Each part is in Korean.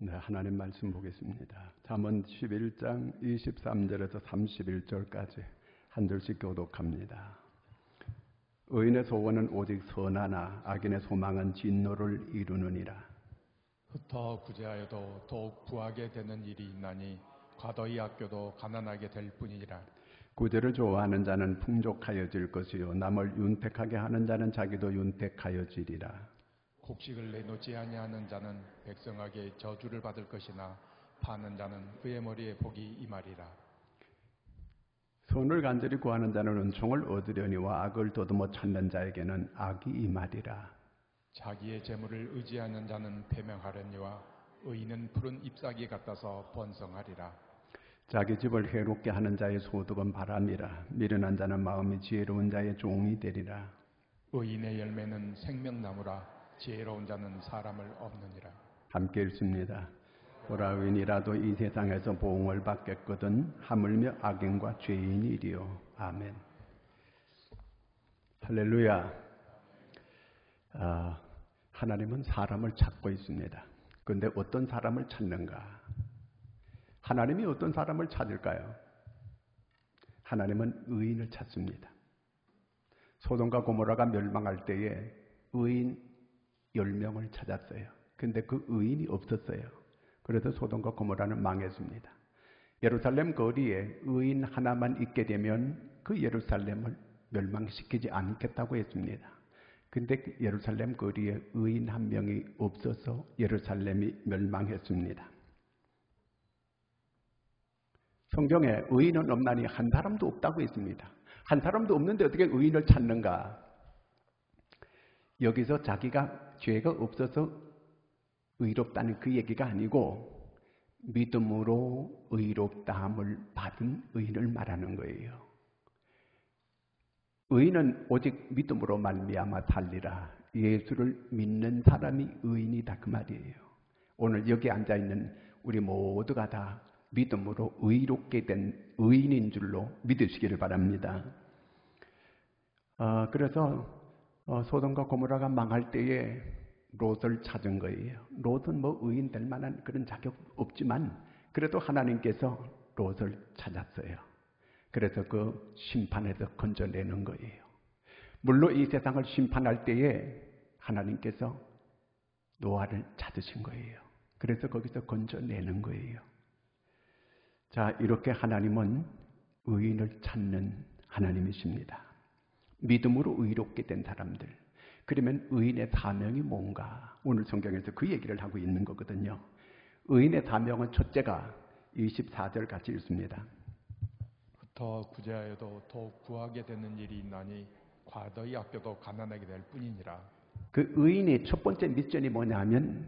네, 하나님 말씀 보겠습니다. 잠언 11장 23절에서 31절까지 한 절씩 교독합니다. 의인의 소원은 오직 선하나 악인의 소망은 진노를 이루느니라. 흩어 구제하여도 더욱 부하게 되는 일이 있나니 과도히 아껴도 가난하게 될 뿐이니라. 구제를 좋아하는 자는 풍족하여질 것이요 남을 윤택하게 하는 자는 자기도 윤택하여지리라. 곡식을 내놓지 아니하는 자는 백성에게 저주를 받을 것이나 파는 자는 그의 머리에 복이 임하리라. 선을 간절히 구하는 자는 은총을 얻으려니와 악을 더듬어 찾는 자에게는 악이 임하리라. 자기의 재물을 의지하는 자는 패명하려니와 의인은 푸른 잎사귀 같아서 번성하리라. 자기 집을 해롭게 하는 자의 소득은 바람이라. 미련한 자는 마음이 지혜로운 자의 종이 되리라. 의인의 열매는 생명나무라. 지혜로운 자는 사람을 얻느니라. 함께 읽습니다. 보라, 의인이라도 이 세상에서 보응을 받겠거든 하물며 악인과 죄인이리요. 아멘. 할렐루야. 하나님은 사람을 찾고 있습니다. 그런데 어떤 사람을 찾는가? 하나님이 어떤 사람을 찾을까요? 하나님은 의인을 찾습니다. 소돔과 고모라가 멸망할 때에 의인 10명을 찾았어요. 근데 그 의인이 없었어요. 그래서 소돔과 고모라는 망했습니다. 예루살렘 거리에 의인 하나만 있게 되면 그 예루살렘을 멸망시키지 않겠다고 했습니다. 근데 예루살렘 거리에 의인 한 명이 없어서 예루살렘이 멸망했습니다. 성경에 의인은 없나니 한 사람도 없다고 했습니다. 한 사람도 없는데 어떻게 의인을 찾는가? 여기서 자기가 죄가 없어서 의롭다는 그 얘기가 아니고 믿음으로 의롭다함을 받은 의인을 말하는 거예요. 의인은 오직 믿음으로 말미암아 살리라. 예수를 믿는 사람이 의인이다, 그 말이에요. 오늘 여기 앉아있는 우리 모두가 다 믿음으로 의롭게 된 의인인 줄로 믿으시기를 바랍니다. 그래서 소돔과 고모라가 망할 때에 롯을 찾은 거예요. 롯은 뭐 의인 될 만한 그런 자격 없지만 그래도 하나님께서 롯을 찾았어요. 그래서 그 심판에서 건져내는 거예요. 물론 이 세상을 심판할 때에 하나님께서 노아를 찾으신 거예요. 그래서 거기서 건져내는 거예요. 자, 이렇게 하나님은 의인을 찾는 하나님이십니다. 믿음으로 의롭게 된 사람들. 그러면 의인의 사명이 뭔가? 오늘 성경에서 그 얘기를 하고 있는 거거든요. 의인의 사명은 첫째가 24절 같이 읽습니다. 흩어 구제하여도 더욱 구하게 되는 일이 있나니 과도히 아껴도 가난하게 될 뿐이니라. 그 의인의 첫 번째 미션이 뭐냐면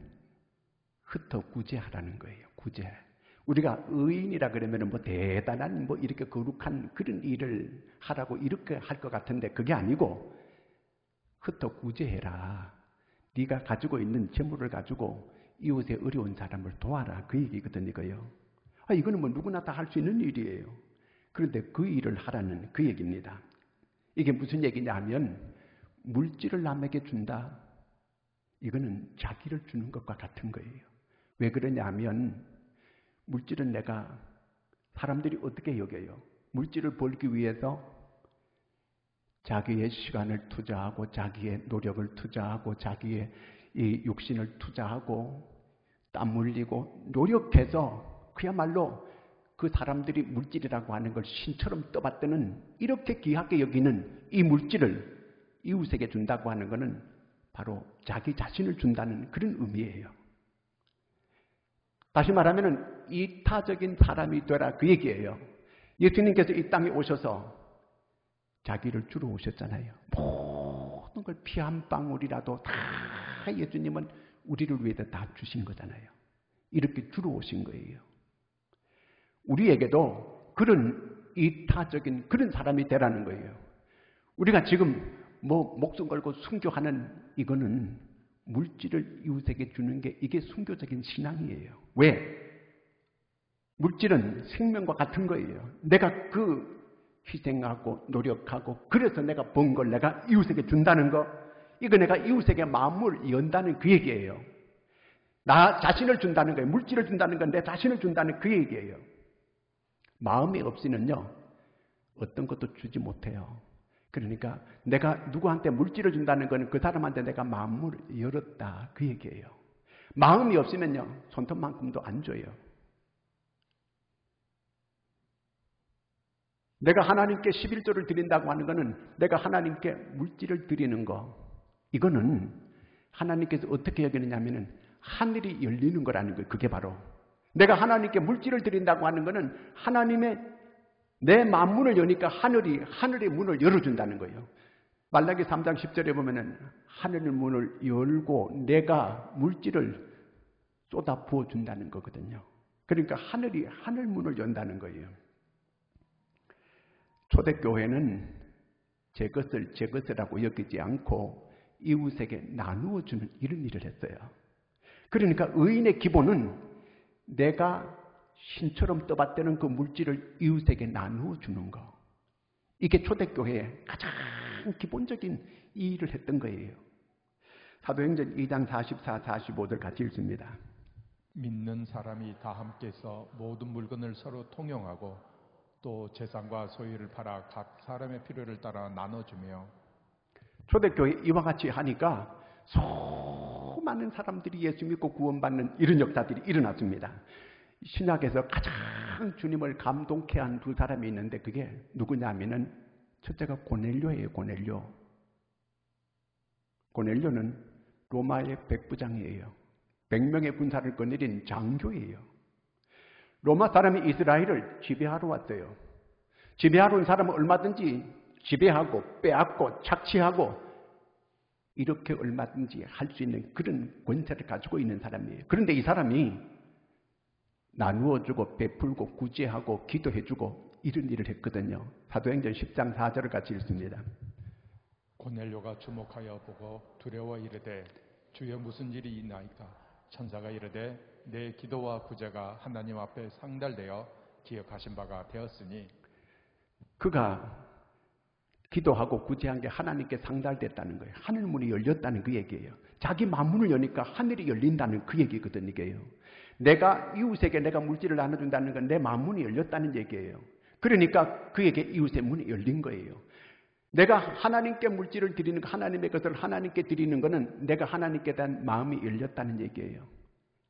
흩어 구제하라는 거예요. 구제. 우리가 의인이라 그러면 뭐 대단한 뭐 이렇게 거룩한 그런 일을 하라고 이렇게 할 것 같은데 그게 아니고 흩어 구제해라. 네가 가지고 있는 재물을 가지고 이웃에 어려운 사람을 도와라. 그 얘기거든요. 이거요. 이거는 뭐 누구나 다 할 수 있는 일이에요. 그런데 그 일을 하라는 그 얘기입니다. 이게 무슨 얘기냐 하면 물질을 남에게 준다. 이거는 자기를 주는 것과 같은 거예요. 왜 그러냐 하면 물질은 내가 사람들이 어떻게 여겨요? 물질을 벌기 위해서 자기의 시간을 투자하고 자기의 노력을 투자하고 자기의 이 육신을 투자하고 땀 흘리고 노력해서 그야말로 그 사람들이 물질이라고 하는 걸 신처럼 떠받드는 이렇게 귀하게 여기는 이 물질을 이웃에게 준다고 하는 것은 바로 자기 자신을 준다는 그런 의미예요. 다시 말하면 이타적인 사람이 되라 그 얘기예요. 예수님께서 이 땅에 오셔서 자기를 주러 오셨잖아요. 모든 걸 피 한 방울이라도 다 예수님은 우리를 위해서 다 주신 거잖아요. 이렇게 주러 오신 거예요. 우리에게도 그런 이타적인 그런 사람이 되라는 거예요. 우리가 지금 뭐 목숨 걸고 순교하는 이거는 물질을 이웃에게 주는 게 이게 순교적인 신앙이에요. 왜? 물질은 생명과 같은 거예요. 내가 그 희생하고 노력하고 그래서 내가 번 걸 내가 이웃에게 준다는 거, 이거 내가 이웃에게 마음을 연다는 그 얘기예요. 나 자신을 준다는 거예요. 물질을 준다는 건 내 자신을 준다는 그 얘기예요. 마음이 없이는요, 어떤 것도 주지 못해요. 그러니까 내가 누구한테 물질을 준다는 건 그 사람한테 내가 마음을 열었다, 그 얘기예요. 마음이 없으면요, 손톱만큼도 안 줘요. 내가 하나님께 11조를 드린다고 하는 것은 내가 하나님께 물질을 드리는 거, 이거는 하나님께서 어떻게 여기느냐면은 하늘이 열리는 거라는 거예요. 그게 바로 내가 하나님께 물질을 드린다고 하는 것은 하나님의 내 만문을 여니까 하늘의 문을 열어준다는 거예요. 말라기 3장 10절에 보면은 하늘의 문을 열고 내가 물질을 쏟아 부어준다는 거거든요. 그러니까 하늘 문을 연다는 거예요. 초대교회는 제 것이라고 여기지 않고 이웃에게 나누어주는 이런 일을 했어요. 그러니까 의인의 기본은 내가 신처럼 떠받드는 그 물질을 이웃에게 나누어 주는 거. 이게 초대교회의 가장 기본적인 이 일을 했던 거예요. 사도행전 2장 44, 45절 같이 읽습니다. 믿는 사람이 다 함께서 모든 물건을 서로 통용하고 또 재산과 소유를 팔아 각 사람의 필요를 따라 나눠주며. 초대교회 이와 같이 하니까 수많은 사람들이 예수 믿고 구원받는 이런 역사들이 일어났습니다. 신약에서 가장 주님을 감동케 한 두 사람이 있는데 그게 누구냐면은 첫째가 고넬료예요. 고넬료는 로마의 백부장이에요. 100명의 군사를 거느린 장교예요. 로마 사람이 이스라엘을 지배하러 왔어요. 지배하러 온 사람은 얼마든지 지배하고 빼앗고 착취하고 이렇게 얼마든지 할 수 있는 그런 권세를 가지고 있는 사람이에요. 그런데 이 사람이 나누어주고 베풀고 구제하고 기도해주고 이런 일을 했거든요. 사도행전 10장 4절을 같이 읽습니다. 고넬료가 주목하여 보고 두려워 이르되 주여 무슨 일이 있나이까? 천사가 이르되 내 기도와 구제가 하나님 앞에 상달되어 기억하신 바가 되었으니. 그가 기도하고 구제한 게 하나님께 상달됐다는 거예요. 하늘문이 열렸다는 그 얘기예요. 자기 만문을 여니까 하늘이 열린다는 그 얘기거든요. 이게요. 내가 이웃에게 내가 물질을 나눠준다는 건 내 만문이 열렸다는 얘기예요. 그러니까 그에게 이웃의 문이 열린 거예요. 내가 하나님께 물질을 드리는 거, 하나님의 것을 하나님께 드리는 것은 내가 하나님께 대한 마음이 열렸다는 얘기예요.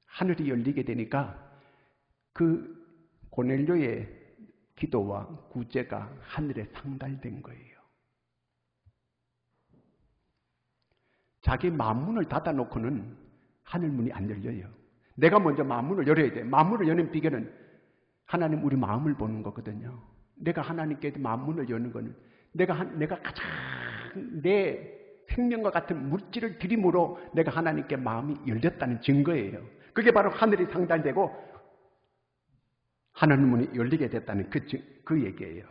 하늘이 열리게 되니까 그 고넬료의 기도와 구제가 하늘에 상달된 거예요. 자기 마음문을 닫아놓고는 하늘문이 안 열려요. 내가 먼저 마음문을 열어야 돼. 마음문을 여는 비결은 하나님 우리 마음을 보는 거거든요. 내가 하나님께 마음문을 여는 거는 내가 가장 내 생명과 같은 물질을 드림으로 내가 하나님께 마음이 열렸다는 증거예요. 그게 바로 하늘이 상달되고 하늘문이 열리게 됐다는 그 얘기예요.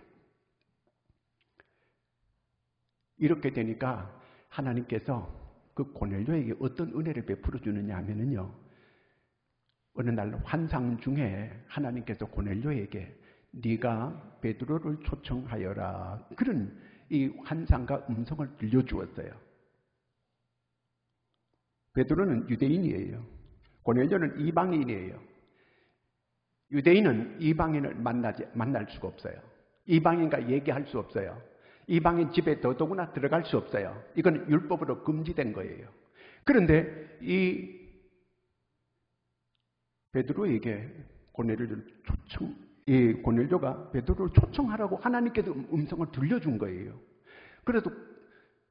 이렇게 되니까 하나님께서 그 고넬료에게 어떤 은혜를 베풀어 주느냐 하면은요. 어느 날 환상 중에 하나님께서 고넬료에게 네가 베드로를 초청하여라. 그런 이 환상과 음성을 들려주었어요. 베드로는 유대인이에요. 고넬료는 이방인이에요. 유대인은 이방인을 만날 수가 없어요. 이방인과 얘기할 수 없어요. 이방인 집에 더더구나 들어갈 수 없어요. 이건 율법으로 금지된 거예요. 그런데 이 베드로에게 고넬료가 베드로를 초청하라고 하나님께서 음성을 들려준 거예요. 그래도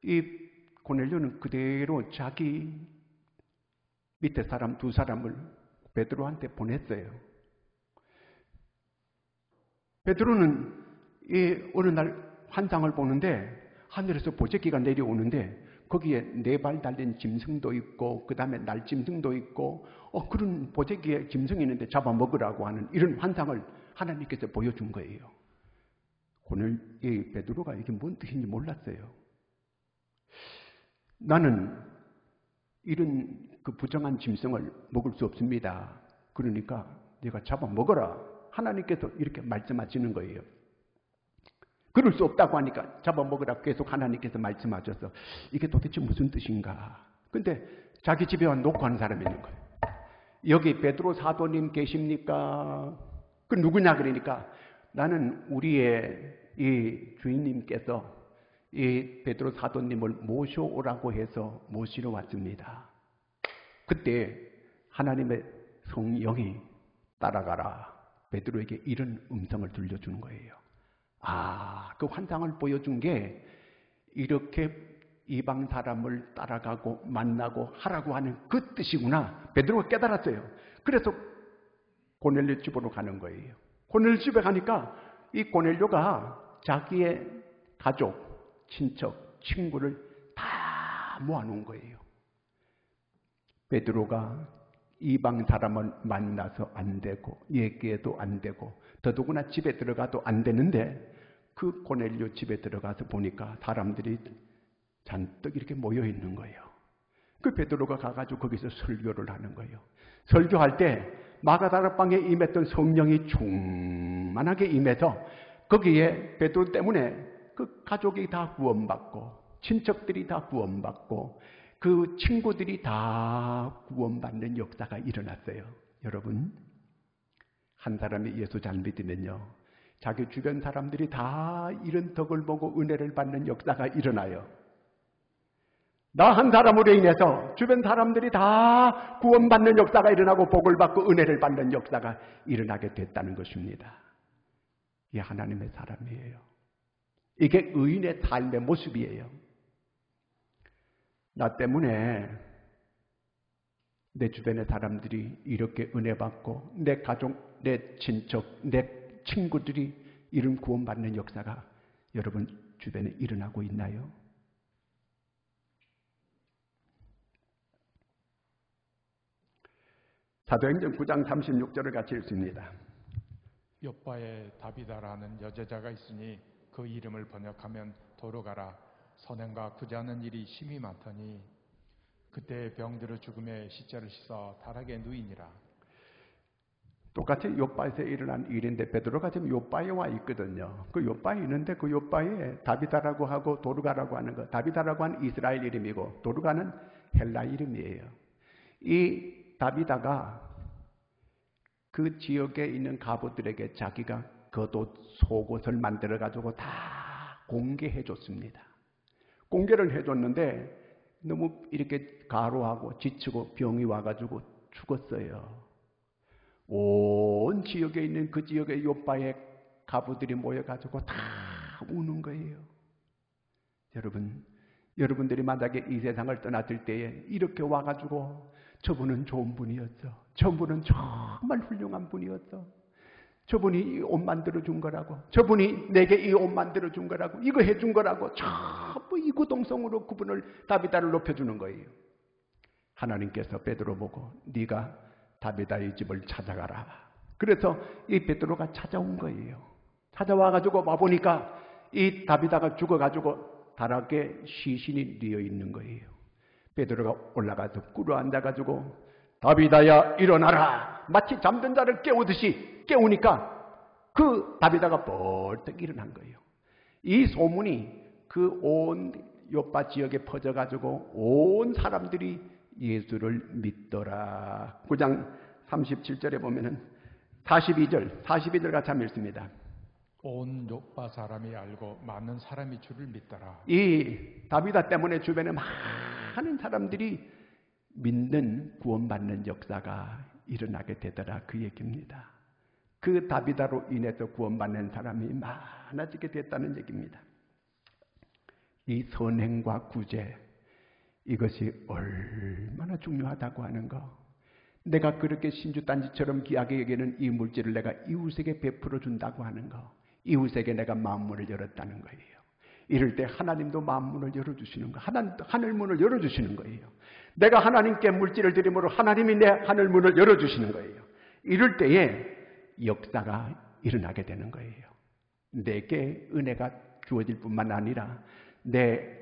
이 고넬료는 그대로 자기 밑에 사람 두 사람을 베드로한테 보냈어요. 베드로는 어느 날 환상을 보는데 하늘에서 보재기가 내려오는데 거기에 4발 달린 짐승도 있고 그 다음에 날짐승도 있고 그런 보재기에 짐승이 있는데 잡아먹으라고 하는 이런 환상을 하나님께서 보여준 거예요. 오늘 이 베드로가 이게 뭔 뜻인지 몰랐어요. 나는 이런 그 부정한 짐승을 먹을 수 없습니다. 그러니까 네가 잡아먹어라. 하나님께서 이렇게 말씀하시는 거예요. 그럴 수 없다고 하니까 잡아먹으라 계속 하나님께서 말씀하셔서 이게 도대체 무슨 뜻인가. 근데 자기 집에 와 놓고 하는 사람이 있는 거예요. 여기 베드로 사도님 계십니까? 그 누구냐 그러니까 나는 우리의 이 주인님께서 이 베드로 사도님을 모셔오라고 해서 모시러 왔습니다. 그때 하나님의 성령이 따라가라 베드로에게 이런 음성을 들려주는 거예요. 그 환상을 보여준 게 이렇게 이방 사람을 따라가고 만나고 하라고 하는 그 뜻이구나. 베드로가 깨달았어요. 그래서 고넬료 집으로 가는 거예요. 고넬료 집에 가니까 이 고넬료가 자기의 가족, 친척, 친구를 다 모아놓은 거예요. 베드로가 이방 사람을 만나서 안 되고 얘기해도 안 되고 더더구나 집에 들어가도 안 되는데 그 고넬료 집에 들어가서 보니까 사람들이 잔뜩 이렇게 모여 있는 거예요. 그 베드로가 가가지고 거기서 설교를 하는 거예요. 설교할 때 마가다락방에 임했던 성령이 충만하게 임해서 거기에 베드로 때문에 그 가족이 다 구원받고 친척들이 다 구원받고 그 친구들이 다 구원받는 역사가 일어났어요. 여러분, 한 사람이 예수 잘 믿으면요, 자기 주변 사람들이 다 이런 덕을 보고 은혜를 받는 역사가 일어나요. 나 한 사람으로 인해서 주변 사람들이 다 구원받는 역사가 일어나고 복을 받고 은혜를 받는 역사가 일어나게 됐다는 것입니다. 이게 하나님의 사람이에요. 이게 의인의 삶의 모습이에요. 나 때문에 내 주변의 사람들이 이렇게 은혜 받고 내 가족, 내 친척, 내 친구들이 이런 구원받는 역사가 여러분 주변에 일어나고 있나요? 사도행전 9장 36절을 같이 읽습니다. 욥바에 다비다라는 여제자가 있으니 그 이름을 번역하면 도로가라. 선행과 구제하는 일이 심히 많더니 그때 병들어 죽음에 시체를 씻어 다락에 누이니라. 똑같이 욥바에서 일어난 일인데 베드로가 지금 욥바에 와 있거든요. 그 욥바에 있는데 그 욥바에 다비다라고 하고 도르가라고 하는 거, 다비다라고 하는 이스라엘 이름이고 도르가는 헬라 이름이에요. 이 다비다가 그 지역에 있는 가부들에게 자기가 겉옷, 속옷을 만들어 가지고 다 공개해 줬습니다. 공개를 해줬는데 너무 이렇게 가로하고 지치고 병이 와가지고 죽었어요. 온 지역에 있는 그 지역의 욥바의 가부들이 모여가지고 다 우는 거예요. 여러분들이 만약에 이 세상을 떠났을 때에 이렇게 와가지고 저분은 좋은 분이었어. 저분은 정말 훌륭한 분이었어. 저분이 이 옷 만들어준 거라고. 저분이 내게 이 옷 만들어준 거라고. 이거 해준 거라고. 전부 이구동성으로 그분을 다비다를 높여주는 거예요. 하나님께서 베드로 보고 네가 다비다의 집을 찾아가라. 그래서 이 베드로가 찾아온 거예요. 찾아와가지고 와보니까 이 다비다가 죽어가지고 다락에 시신이 뉘어 있는 거예요. 베드로가 올라가서 꿇어앉아가지고 다비다야 일어나라. 마치 잠든 자를 깨우듯이 깨우니까 그 다비다가 벌떡 일어난 거예요. 이 소문이 그 온 욥바 지역에 퍼져가지고 온 사람들이 예수를 믿더라. 9장 37절에 보면은 42절 같이 한번 읽습니다. 온 욥바 사람이 알고 많은 사람이 주를 믿더라. 이 다비다 때문에 주변에 많은 사람들이 믿는 구원받는 역사가 일어나게 되더라. 그 얘기입니다. 그 다비다로 인해서 구원받는 사람이 많아지게 됐다는 얘기입니다. 이 선행과 구제, 이것이 얼마나 중요하다고 하는 거. 내가 그렇게 신주단지처럼 귀하게 여기는 이 물질을 내가 이웃에게 베풀어 준다고 하는 거. 이웃에게 내가 마음문을 열었다는 거예요. 이럴 때 하나님도 마음문을 열어주시는 거. 하늘문을 열어주시는 거예요. 내가 하나님께 물질을 드림으로 하나님이 내 하늘문을 열어주시는 거예요. 이럴 때에 역사가 일어나게 되는 거예요. 내게 은혜가 주어질 뿐만 아니라 내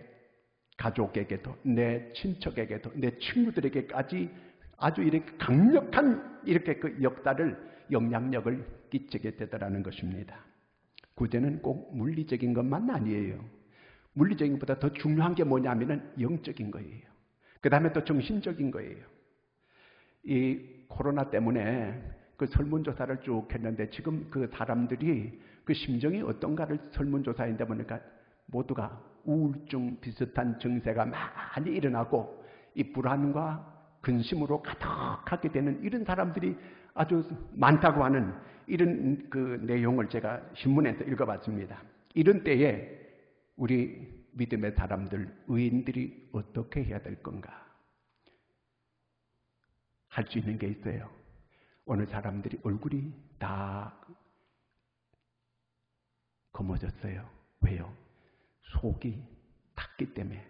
가족에게도, 내 친척에게도, 내 친구들에게까지 아주 이렇게 강력한 이렇게 그 역사를, 영향력을 끼치게 되더라는 것입니다. 구제는 꼭 물리적인 것만 아니에요. 물리적인 것보다 더 중요한 게 뭐냐면은 영적인 거예요. 그 다음에 또 정신적인 거예요. 이 코로나 때문에 그 설문조사를 쭉 했는데 지금 그 사람들이 그 심정이 어떤가를 설문조사했는데 보니까 모두가 우울증 비슷한 증세가 많이 일어나고 이 불안과 근심으로 가득하게 되는 이런 사람들이 아주 많다고 하는 이런 그 내용을 제가 신문에서 읽어봤습니다. 이런 때에 우리 믿음의 사람들, 의인들이 어떻게 해야 될 건가? 할 수 있는 게 있어요. 오늘 사람들이 얼굴이 다 검어졌어요. 왜요? 속이 탔기 때문에.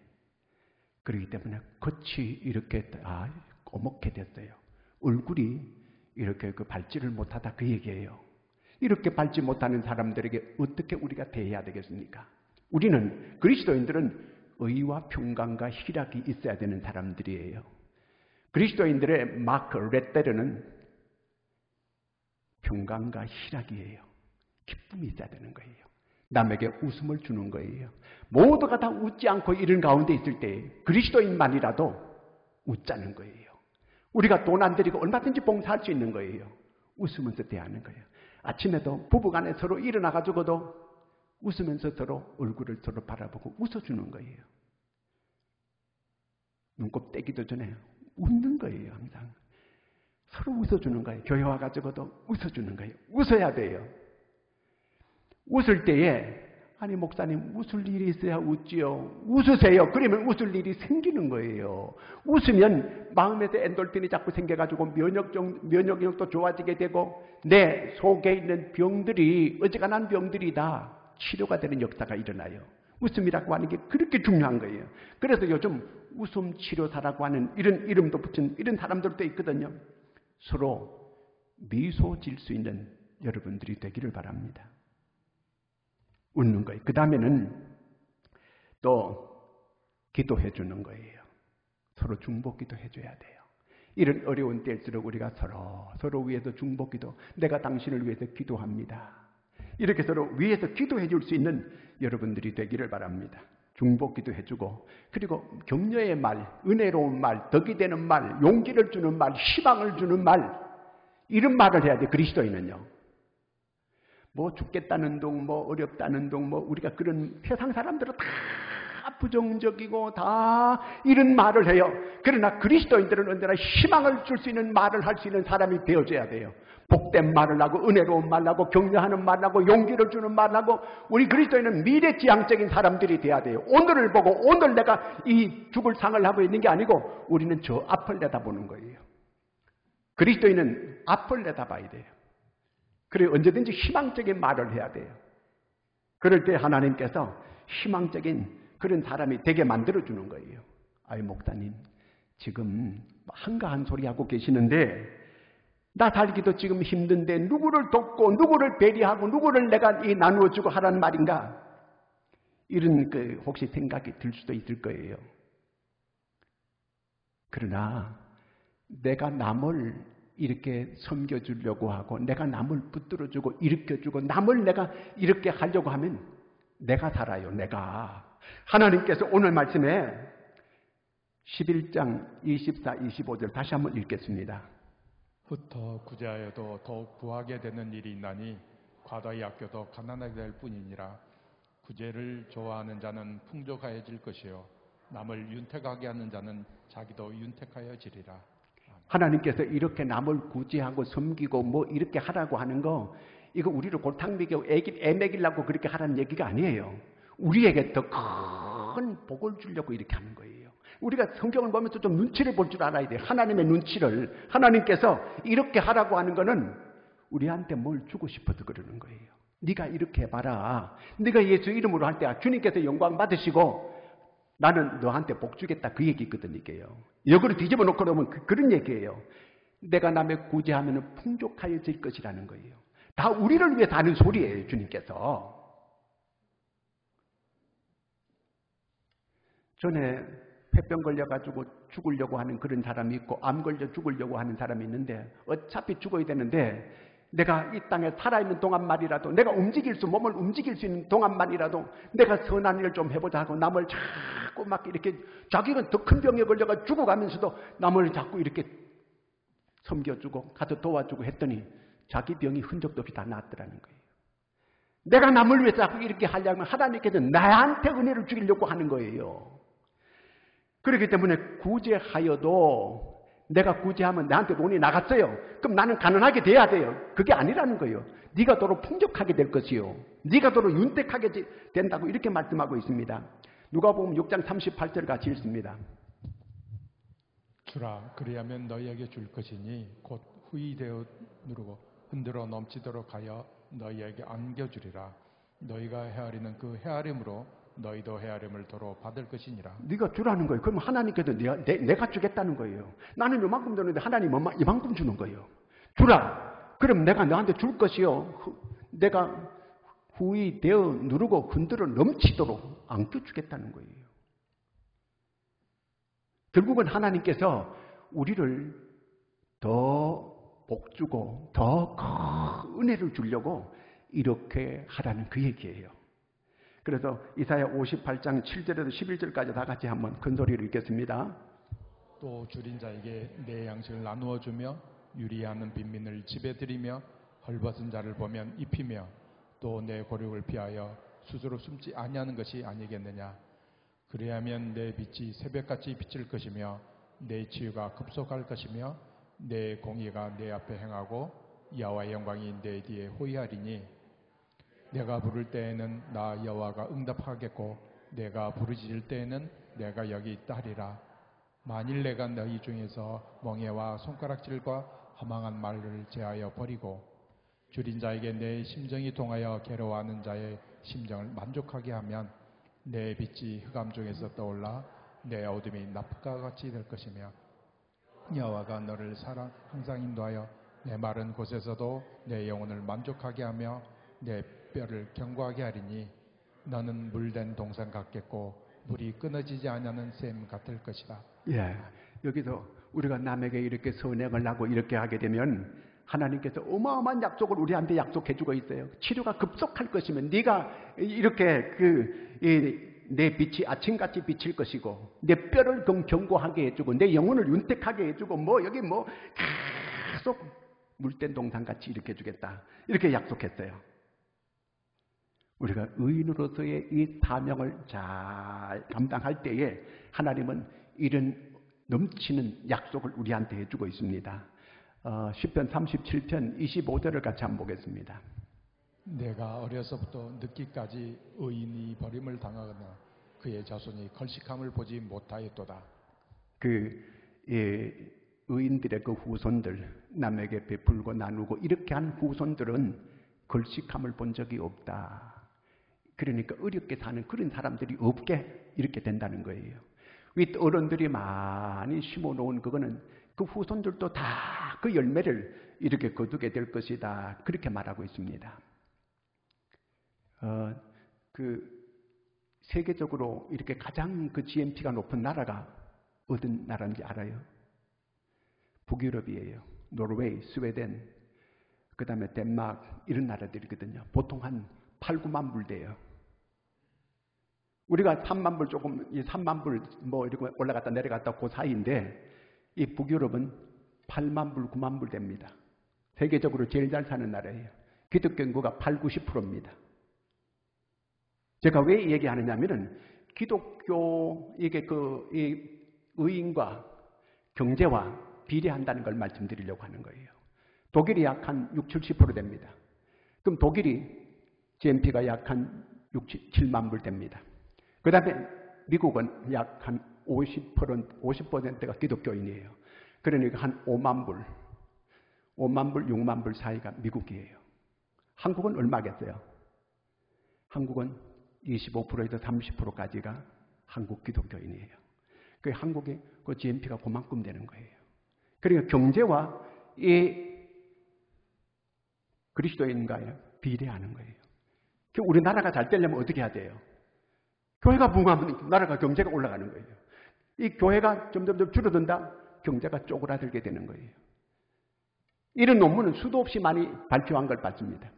그렇기 때문에 겉이 이렇게 다 꼬먹게 됐어요. 얼굴이 이렇게 그 밟지를 못하다 그 얘기예요. 이렇게 밟지 못하는 사람들에게 어떻게 우리가 대해야 되겠습니까? 우리는 그리스도인들은 의와 평강과 희락이 있어야 되는 사람들이에요. 그리스도인들의 마크 레테르는 평강과 희락이에요. 기쁨이 있어야 되는 거예요. 남에게 웃음을 주는 거예요. 모두가 다 웃지 않고 이런 가운데 있을 때 그리스도인만이라도 웃자는 거예요. 우리가 돈 안 들이고 얼마든지 봉사할 수 있는 거예요. 웃으면서 대하는 거예요. 아침에도 부부간에 서로 일어나가지고도 웃으면서 서로 얼굴을 서로 바라보고 웃어주는 거예요. 눈곱 떼기도 전에 웃는 거예요. 항상 서로 웃어주는 거예요. 교회 와가지고도 웃어주는 거예요. 웃어야 돼요. 웃을 때에 아니 목사님 웃을 일이 있어야 웃지요. 웃으세요. 그러면 웃을 일이 생기는 거예요. 웃으면 마음에서 엔돌핀이 자꾸 생겨가지고 면역력도 좋아지게 되고 내 속에 있는 병들이 어지간한 병들이 다 치료가 되는 역사가 일어나요. 웃음이라고 하는 게 그렇게 중요한 거예요. 그래서 요즘 웃음 치료사라고 하는 이런 이름도 붙인 이런 사람들도 있거든요. 서로 미소 질 수 있는 여러분들이 되기를 바랍니다. 웃는 거예요. 그 다음에는 또 기도해 주는 거예요. 서로 중보기도 해줘야 돼요. 이런 어려운 때일수록 우리가 서로 위해서 중보기도, 내가 당신을 위해서 기도합니다. 이렇게 서로 위해서 기도해 줄 수 있는 여러분들이 되기를 바랍니다. 중보기도 해주고, 그리고 격려의 말, 은혜로운 말, 덕이 되는 말, 용기를 주는 말, 희망을 주는 말, 이런 말을 해야 돼. 그리스도인은요. 뭐 죽겠다는 둥, 뭐 어렵다는 둥, 뭐 우리가 그런 세상 사람들은 다 부정적이고 다 이런 말을 해요. 그러나 그리스도인들은 언제나 희망을 줄 수 있는 말을 할 수 있는 사람이 되어줘야 돼요. 복된 말을 하고 은혜로운 말을 하고 격려하는 말을 하고 용기를 주는 말을 하고, 우리 그리스도인은 미래지향적인 사람들이 돼야 돼요. 오늘을 보고 오늘 내가 이 죽을 상을 하고 있는 게 아니고 우리는 저 앞을 내다보는 거예요. 그리스도인은 앞을 내다봐야 돼요. 그래 언제든지 희망적인 말을 해야 돼요. 그럴 때 하나님께서 희망적인 그런 사람이 되게 만들어주는 거예요. 아이 목사님 지금 한가한 소리 하고 계시는데 나 살기도 지금 힘든데 누구를 돕고 누구를 배려하고 누구를 내가 나누어주고 하라는 말인가? 이런 혹시 생각이 들 수도 있을 거예요. 그러나 내가 남을 이렇게 섬겨주려고 하고 내가 남을 붙들어주고 일으켜주고 남을 내가 이렇게 하려고 하면 내가 살아요. 내가. 하나님께서 오늘 말씀에 11장 24, 25절 다시 한번 읽겠습니다. 흩어 구제하여도 더욱 구하게 되는 일이 있나니 과다히 아껴도 가난하게 될 뿐이니라. 구제를 좋아하는 자는 풍족하여질 것이요 남을 윤택하게 하는 자는 자기도 윤택하여지리라. 하나님께서 이렇게 남을 구제하고 섬기고 뭐 이렇게 하라고 하는 거, 이거 우리를 골탕 먹이고 애 먹이려고 그렇게 하라는 얘기가 아니에요. 우리에게 더 큰 복을 주려고 이렇게 하는 거예요. 우리가 성경을 보면서 좀 눈치를 볼 줄 알아야 돼요. 하나님의 눈치를. 하나님께서 이렇게 하라고 하는 거는 우리한테 뭘 주고 싶어서 그러는 거예요. 네가 이렇게 해봐라. 네가 예수 이름으로 할 때 주님께서 영광 받으시고 나는 너한테 복 주겠다. 그 얘기거든 이게요. 역으로 뒤집어 놓고 놓으면 그런 얘기예요. 내가 남의 구제하면 풍족하여질 것이라는 거예요. 다 우리를 위해서 하는 소리예요. 주님께서. 전에 폐병 걸려가지고 죽으려고 하는 그런 사람이 있고 암 걸려 죽으려고 하는 사람이 있는데 어차피 죽어야 되는데 내가 이 땅에 살아있는 동안만이라도 내가 몸을 움직일 수 있는 동안만이라도 내가 선한 일을 좀 해보자 하고 남을 자꾸 막 이렇게 자기는 더 큰 병에 걸려가 죽어가면서도 남을 자꾸 이렇게 섬겨주고 가서 도와주고 했더니 자기 병이 흔적도 없이 다 나았더라는 거예요. 내가 남을 위해서 자꾸 이렇게 하려면 하나님께서 나한테 은혜를 주기려고 하는 거예요. 그렇기 때문에 구제하여도 내가 구제하면 나한테 돈이 나갔어요. 그럼 나는 가난하게 돼야 돼요. 그게 아니라는 거예요. 네가 도로 풍족하게 될 것이요. 네가 도로 윤택하게 된다고 이렇게 말씀하고 있습니다. 누가복음 6장 38절 같이 읽습니다. 주라 그리하면 너희에게 줄 것이니 곧 후히 되어 누르고 흔들어 넘치도록 하여 너희에게 안겨주리라. 너희가 헤아리는 그 헤아림으로 너희도 헤아림을 도로 받을 것이니라. 네가 주라는 거예요. 그럼 하나님께서 내가 주겠다는 거예요. 나는 요만큼 주는데 하나님 이만큼 주는 거예요. 주라. 그럼 내가 너한테 줄 것이요. 내가 후히 되어 누르고 흔들어 넘치도록 안겨주겠다는 거예요. 결국은 하나님께서 우리를 더 복주고 더 큰 은혜를 주려고 이렇게 하라는 그 얘기예요. 그래서 이사야 58장 7절에서 11절까지 다 같이 한번 큰 소리로 읽겠습니다. 또 줄인 자에게 내 양식을 나누어 주며 유리하는 빈민을 집에 들이며 헐벗은 자를 보면 입히며 또 내 고륙을 피하여 스스로 숨지 아니하는 것이 아니겠느냐. 그리하면 내 빛이 새벽같이 비칠 것이며 내 치유가 급속할 것이며 내 공의가 내 앞에 행하고 여호와의 영광이 내 뒤에 호위하리니 내가 부를 때에는 나 여호와가 응답하겠고 내가 부르짖을 때에는 내가 여기 있다 하리라. 만일 내가 너희 중에서 멍에와 손가락질과 허망한 말을 제하여 버리고 줄인 자에게 내 심정이 동하여 괴로워하는 자의 심정을 만족하게 하면 내 빛이 흑암 중에서 떠올라 내 어둠이 나뭇가 같이 될 것이며 여호와가 너를 항상 인도하여 내 마른 곳에서도 내 영혼을 만족하게 하며 내 뼈를 견고하게 하리니 너는 물된 동산 같겠고 물이 끊어지지 않는 샘 같을 것이다. 예, 여기서 우리가 남에게 이렇게 선행을 하고 이렇게 하게 되면 하나님께서 어마어마한 약속을 우리한테 약속해 주고 있어요. 치료가 급속할 것이면 네가 이렇게 내 빛이 아침같이 비칠 것이고 내 뼈를 견고하게 해주고 내 영혼을 윤택하게 해주고 여기 계속 물된 동산같이 이렇게 해주겠다. 이렇게 약속했어요. 우리가 의인으로서의 이 사명을 잘 감당할 때에 하나님은 이런 넘치는 약속을 우리한테 해주고 있습니다. 시편 37편 25절을 같이 한번 보겠습니다. 내가 어려서부터 늙기까지 의인이 버림을 당하거나 그의 자손이 걸식함을 보지 못하였도다. 의인들의 그 후손들, 남에게 베풀고 나누고 이렇게 한 후손들은 걸식함을 본 적이 없다. 그러니까 어렵게 사는 그런 사람들이 없게 이렇게 된다는 거예요. 윗 어른들이 많이 심어놓은 그거는 그 후손들도 다 그 열매를 이렇게 거두게 될 것이다. 그렇게 말하고 있습니다. 세계적으로 이렇게 가장 그 GNP가 높은 나라가 어떤 나라인지 알아요? 북유럽이에요. 노르웨이, 스웨덴, 그 다음에 덴마크 이런 나라들이거든요. 보통 한 8, 9만 불 돼요. 우리가 3만 불 조금, 3만 불 이렇게 올라갔다 내려갔다 그 사이인데 이 북유럽은 8만 불, 9만 불 됩니다. 세계적으로 제일 잘 사는 나라예요. 기독교 인구가 8, 90%입니다. 제가 왜 얘기하느냐면은 기독교 이게 이 의인과 경제와 비례한다는 걸 말씀드리려고 하는 거예요. 독일이 약 한 6, 70% 됩니다. 그럼 독일이 GNP가 약 한 6, 7만 불 됩니다. 그 다음에 미국은 약 한 50%가 기독교인이에요. 그러니까 한 5만 불, 6만 불 사이가 미국이에요. 한국은 얼마겠어요? 한국은 25%에서 30%까지가 한국 기독교인이에요. 그 한국의 그 GNP가 그만큼 되는 거예요. 그러니까 경제와 이 그리스도인과의 비례하는 거예요. 우리나라가 잘 되려면 어떻게 해야 돼요? 교회가 부흥하면 나라가 경제가 올라가는 거예요. 이 교회가 점점 줄어든다? 경제가 쪼그라들게 되는 거예요. 이런 논문은 수도 없이 많이 발표한 걸 봤습니다.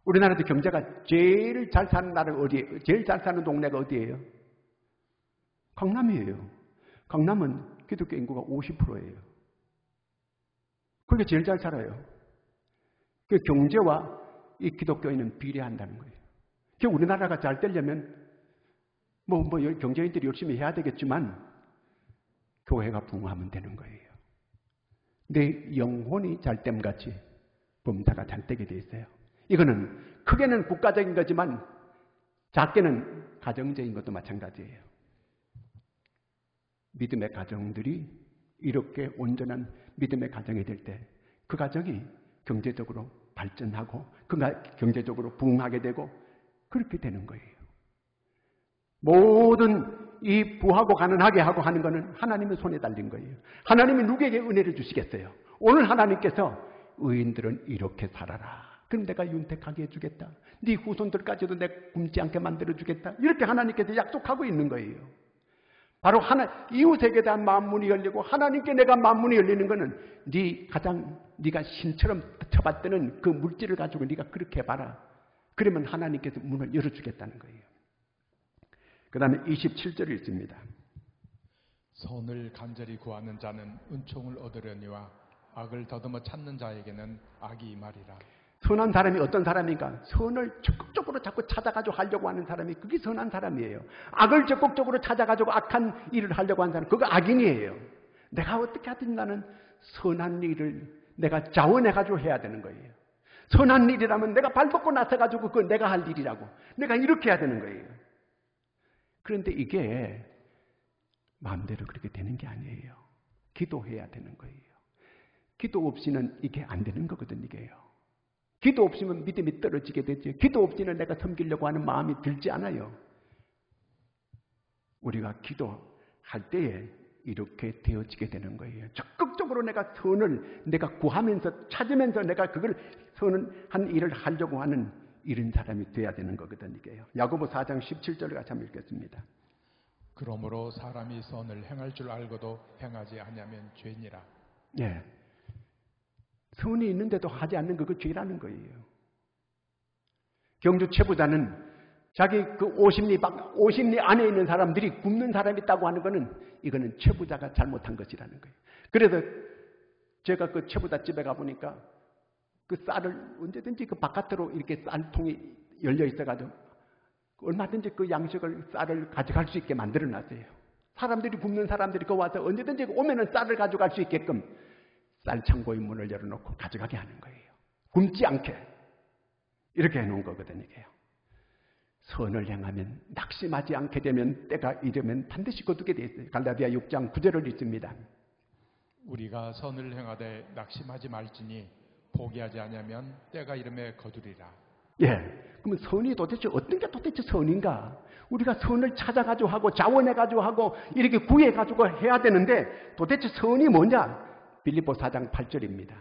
우리나라도 경제가 제일 잘 사는 나라가 어디예요? 제일 잘 사는 동네가 어디예요? 강남이에요. 강남은 기독교 인구가 50%예요. 그게 제일 잘 살아요. 그 경제와 이 기독교인은 비례한다는 거예요. 그 우리나라가 잘 되려면 경제인들이 열심히 해야 되겠지만 교회가 부흥하면 되는 거예요. 내 영혼이 잘됨 같이 범사가 잘 되게 돼 있어요. 이거는 크게는 국가적인 거지만 작게는 가정적인 것도 마찬가지예요. 믿음의 가정들이 이렇게 온전한 믿음의 가정이 될 때 그 가정이 경제적으로 발전하고 경제적으로 부흥하게 되고 그렇게 되는 거예요. 모든 이 부하고 가난하게 하고 하는 것은 하나님의 손에 달린 거예요. 하나님이 누구에게 은혜를 주시겠어요? 오늘 하나님께서 의인들은 이렇게 살아라. 그럼 내가 윤택하게 해주겠다. 네 후손들까지도 내가 굶지 않게 만들어주겠다. 이렇게 하나님께서 약속하고 있는 거예요. 바로 이웃에게 대한 만문이 열리고 하나님께 내가 만문이 열리는 것은 네가 신처럼 쳐받드는 그 물질을 가지고 네가 그렇게 해봐라. 그러면 하나님께서 문을 열어주겠다는 거예요. 그 다음에 27절이 있습니다. 선을 간절히 구하는 자는 은총을 얻으려니와 악을 더듬어 찾는 자에게는 악이 임하리라. 선한 사람이 어떤 사람인가? 선을 적극적으로 자꾸 찾아가지고 하려고 하는 사람이 그게 선한 사람이에요. 악을 적극적으로 찾아가지고 악한 일을 하려고 하는 사람, 그거 악인이에요. 내가 어떻게 하든 나는 선한 일을 내가 자원해가지고 해야 되는 거예요. 선한 일이라면 내가 발벗고 나서가지고 그건 내가 할 일이라고. 내가 이렇게 해야 되는 거예요. 그런데 이게 마음대로 그렇게 되는 게 아니에요. 기도해야 되는 거예요. 기도 없이는 이게 안 되는 거거든, 이게요. 기도 없으면 믿음이 떨어지게 되죠. 기도 없이는 내가 섬기려고 하는 마음이 들지 않아요. 우리가 기도할 때에 이렇게 되어지게 되는 거예요. 적극적으로 내가 선을 내가 구하면서 찾으면서 내가 그걸 선한 일을 하려고 하는 이런 사람이 돼야 되는 거거든, 이게요. 야고보 4장 17절을 같이 한번 읽겠습니다. 그러므로 사람이 선을 행할 줄 알고도 행하지 않으면 죄니라. 예. 선이 있는데도 하지 않는 그거 죄라는 거예요. 경주 최부자는 자기 그 50리 안에 있는 사람들이 굶는 사람이 있다고 하는 거는 이거는 최부자가 잘못한 것이라는 거예요. 그래서 제가 그 최부자 집에 가보니까 그 쌀을 언제든지 그 바깥으로 이렇게 쌀통이 열려 있어가지고 얼마든지 그 양식을 쌀을 가져갈 수 있게 만들어 놨어요. 사람들이 굶는 사람들이 그 와서 언제든지 오면은 쌀을 가져갈 수 있게끔 쌀 창고의 문을 열어놓고 가져가게 하는 거예요. 굶지 않게. 이렇게 해놓은 거거든요, 이게요. 선을 행하면 낙심하지 않게 되면 때가 이르면 반드시 거두게 되어 있어요. 갈라디아 6장 9절을 읽습니다. 우리가 선을 행하되 낙심하지 말지니 포기하지 않으면 때가 이름에 거두리라. 예. 그러면 선이 도대체 어떤 게 도대체 선인가? 우리가 선을 찾아가지고 하고 자원해가지고 하고 이렇게 구해가지고 해야 되는데 도대체 선이 뭐냐? 빌립보 4장 8절입니다.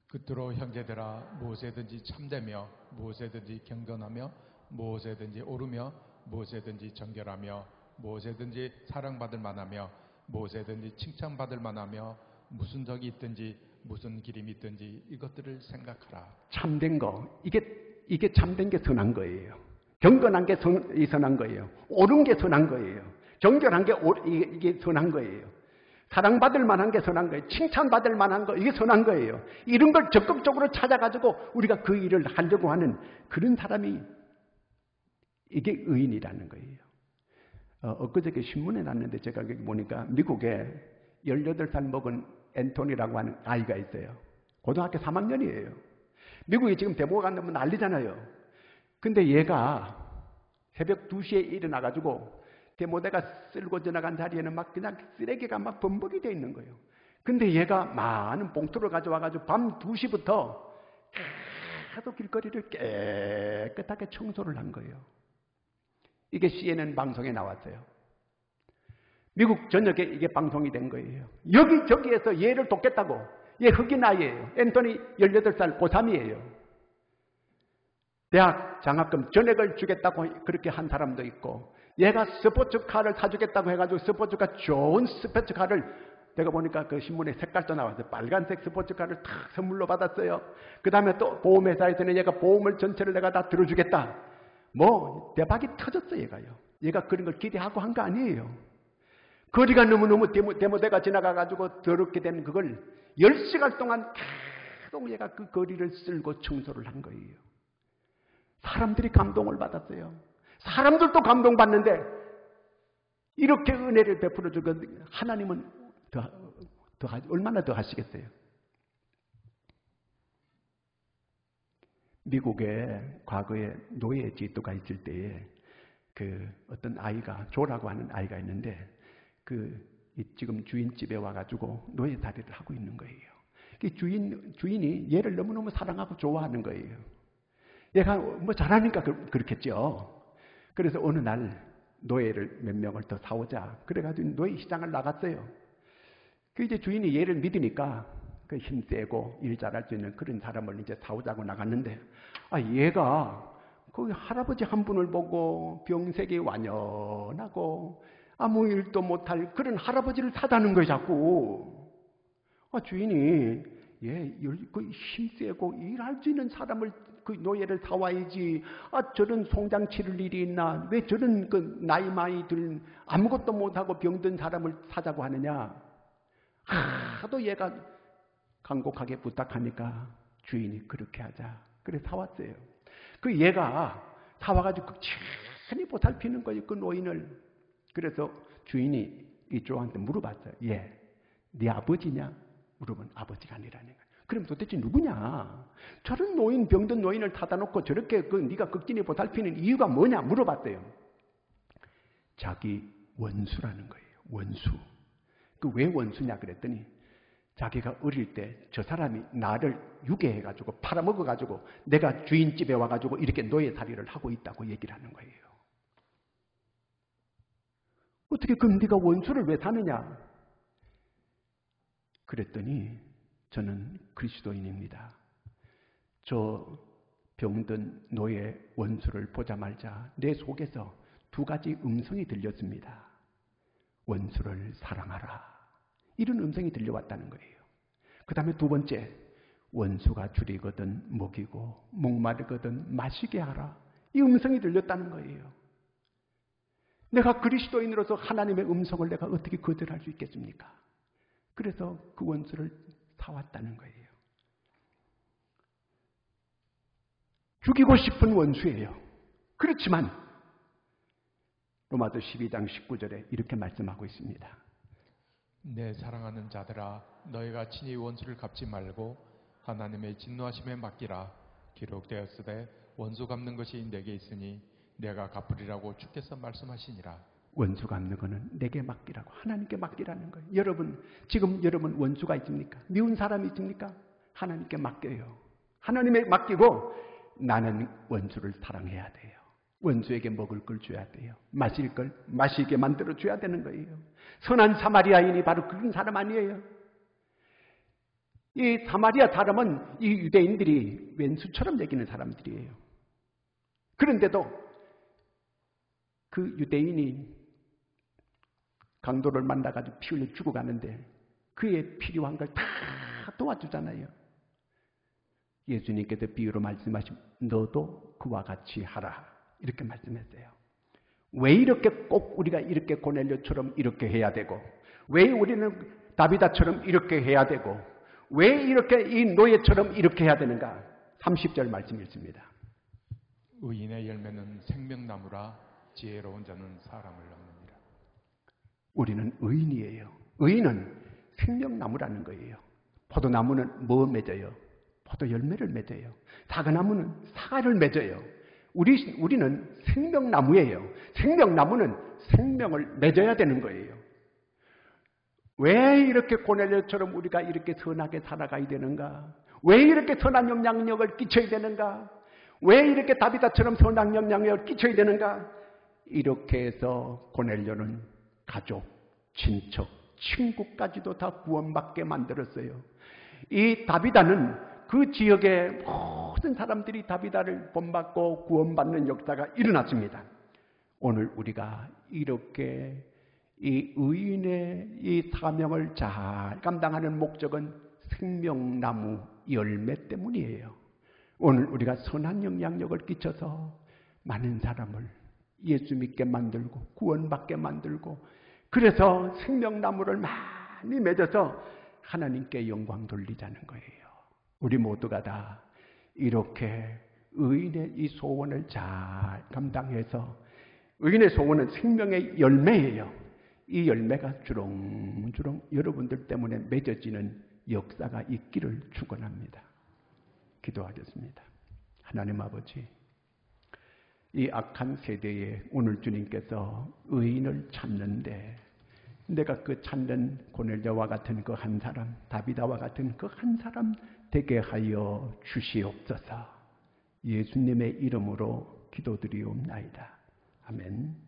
그토록 형제들아 무엇에든지 참되며 무엇에든지 경건하며 무엇에든지 오르며 무엇에든지 정결하며 무엇에든지 사랑받을 만하며 무엇에든지 칭찬받을 만하며 무슨 덕이 있든지 무슨 기림이 있든지 이것들을 생각하라. 참된 거, 이게 참된 게 선한 거예요. 경건한 게 선한 거예요. 옳은 게 선한 거예요. 정결한 게 이게 선한 거예요. 사랑받을 만한 게 선한 거예요. 칭찬받을 만한 거, 이게 선한 거예요. 이런 걸 적극적으로 찾아가지고 우리가 그 일을 하려고 하는 그런 사람이 이게 의인이라는 거예요. 엊그저께 신문에 났는데 제가 보니까 미국에 18살 먹은 앤토니라고 하는 아이가 있어요. 고등학교 3학년이에요. 미국이 지금 데모가 간다면 난리잖아요. 근데 얘가 새벽 2시에 일어나가지고 데모대가 쓸고 지나간 자리에는 막 그냥 쓰레기가 막 범벅이 돼 있는 거예요. 근데 얘가 많은 봉투를 가져와가지고 밤 2시부터 계속 길거리를 깨끗하게 청소를 한 거예요. 이게 CNN 방송에 나왔어요. 미국 전역에 이게 방송이 된 거예요. 여기저기에서 얘를 돕겠다고. 얘 흑인 아이예요. 앤토니 18살 고3이에요. 대학 장학금 전액을 주겠다고 그렇게 한 사람도 있고, 얘가 스포츠카를 사주겠다고 해가지고 스포츠카 좋은 스포츠카를 내가 보니까 그 신문에 색깔도 나왔어요. 빨간색 스포츠카를 탁 선물로 받았어요. 그 다음에 또 보험회사에서는 얘가 보험을 전체를 내가 다 들어주겠다. 뭐 대박이 터졌어요, 얘가요. 얘가 그런 걸 기대하고 한 거 아니에요. 거리가 너무너무 데모대가 지나가가지고 더럽게 된 그걸 10시간 동안 계속 얘가 그 거리를 쓸고 청소를 한 거예요. 사람들이 감동을 받았어요. 사람들도 감동받는데 이렇게 은혜를 베풀어 주건 하나님은 얼마나 더 하시겠어요? 미국에 과거에 노예 제도가 있을 때에 어떤 아이가 조라고 하는 아이가 있는데 지금 주인집에 와가지고 노예살이를 하고 있는 거예요. 주인이 얘를 너무너무 사랑하고 좋아하는 거예요. 얘가 뭐 잘하니까 그렇겠죠. 그래서 어느 날 노예를 몇 명을 더 사오자. 그래가지고 노예 시장을 나갔어요. 이제 주인이 얘를 믿으니까 힘세고 일 잘할 수 있는 그런 사람을 이제 사오자고 나갔는데, 얘가 거기 할아버지 한 분을 보고 병색이 완연하고 아무 일도 못할 그런 할아버지를 사자는 거예요, 자꾸. 주인이 힘세고 일할 수 있는 사람을 노예를 사와야지. 저런 송장 치를 일이 있나? 왜 저런 나이 많이 든 아무것도 못하고 병든 사람을 사자고 하느냐? 하도 얘가 간곡하게 부탁하니까 주인이 그렇게 하자. 그래 사왔어요. 얘가 사와가지고 천천히 보살피는 거예요, 그 노인을. 그래서 주인이 이 조한테 물어봤어요. 네 아버지냐? 물어보면 아버지가 아니라는 거예요. 그럼 도대체 누구냐? 저런 노인, 병든 노인을 사다 놓고 저렇게 네가 극진히 보살피는 이유가 뭐냐? 물어봤대요. 자기 원수라는 거예요. 원수. 왜 원수냐 그랬더니 자기가 어릴 때 저 사람이 나를 유괴해가지고 팔아먹어가지고 내가 주인집에 와가지고 이렇게 노예살이를 하고 있다고 얘기를 하는 거예요. 어떻게 그럼 네가 원수를 왜 사느냐? 그랬더니 저는 그리스도인입니다. 저 병든 노예 원수를 보자 말자 내 속에서 두 가지 음성이 들렸습니다. 원수를 사랑하라. 이런 음성이 들려왔다는 거예요. 그 다음에 두 번째, 원수가 줄이거든 먹이고 목마르거든 마시게 하라. 이 음성이 들렸다는 거예요. 내가 그리스도인으로서 하나님의 음성을 내가 어떻게 거절할 수 있겠습니까? 그래서 그 원수를 사왔다는 거예요. 죽이고 싶은 원수예요. 그렇지만 로마서 12장 19절에 이렇게 말씀하고 있습니다. 내 사랑하는 자들아, 너희가 친히 원수를 갚지 말고 하나님의 진노하심에 맡기라. 기록되었으되 원수 갚는 것이 내게 있으니 내가 갚으리라고 주께서 말씀하시니라. 원수 갚는 거는 내게 맡기라고, 하나님께 맡기라는 거예요. 여러분, 지금 여러분 원수가 있습니까? 미운 사람이 있습니까? 하나님께 맡겨요. 하나님에 맡기고 나는 원수를 사랑해야 돼요. 원수에게 먹을 걸 줘야 돼요. 마실 걸 마시게 만들어 줘야 되는 거예요. 선한 사마리아인이 바로 그런 사람 아니에요. 이 사마리아 사람은 이 유대인들이 왼수처럼 여기는 사람들이에요. 그런데도 그 유대인이 강도를 만나가지고 피 흘려 죽어가는데 그의 필요한 걸 다 도와주잖아요. 예수님께서 비유로 말씀하신 너도 그와 같이 하라. 이렇게 말씀했어요. 왜 이렇게 꼭 우리가 이렇게 고넬료처럼 이렇게 해야 되고, 왜 우리는 다비다처럼 이렇게 해야 되고, 왜 이렇게 이 노예처럼 이렇게 해야 되는가? 30절 말씀 읽습니다. 의인의 열매는 생명나무라 지혜로운 자는 사람을 낳느니라. 우리는 의인이에요. 의인은 생명나무라는 거예요. 포도나무는 뭐 맺어요? 포도 열매를 맺어요. 사과나무는 사과를 맺어요. 우리는 생명나무예요. 생명나무는 생명을 맺어야 되는 거예요. 왜 이렇게 고넬료처럼 우리가 이렇게 선하게 살아가야 되는가? 왜 이렇게 선한 영향력을 끼쳐야 되는가? 왜 이렇게 다비다처럼 선한 영향력을 끼쳐야 되는가? 이렇게 해서 고넬료는 가족, 친척, 친구까지도 다 구원받게 만들었어요. 이 다비다는 그 지역의 모든 사람들이 다비다를 본받고 구원받는 역사가 일어났습니다. 오늘 우리가 이렇게 이 의인의 이 사명을 잘 감당하는 목적은 생명나무 열매 때문이에요. 오늘 우리가 선한 영향력을 끼쳐서 많은 사람을 예수 믿게 만들고 구원받게 만들고 그래서 생명나무를 많이 맺어서 하나님께 영광 돌리자는 거예요. 우리 모두가 다 이렇게 의인의 이 소원을 잘 감당해서, 의인의 소원은 생명의 열매예요. 이 열매가 주렁주렁 여러분들 때문에 맺어지는 역사가 있기를 축원합니다. 기도하겠습니다. 하나님 아버지, 이 악한 세대에 오늘 주님께서 의인을 찾는데, 내가 그 찾는 고넬료와 같은 그 한 사람, 다비다와 같은 그 한 사람 되게 하여 주시옵소서. 예수님의 이름으로 기도드리옵나이다. 아멘.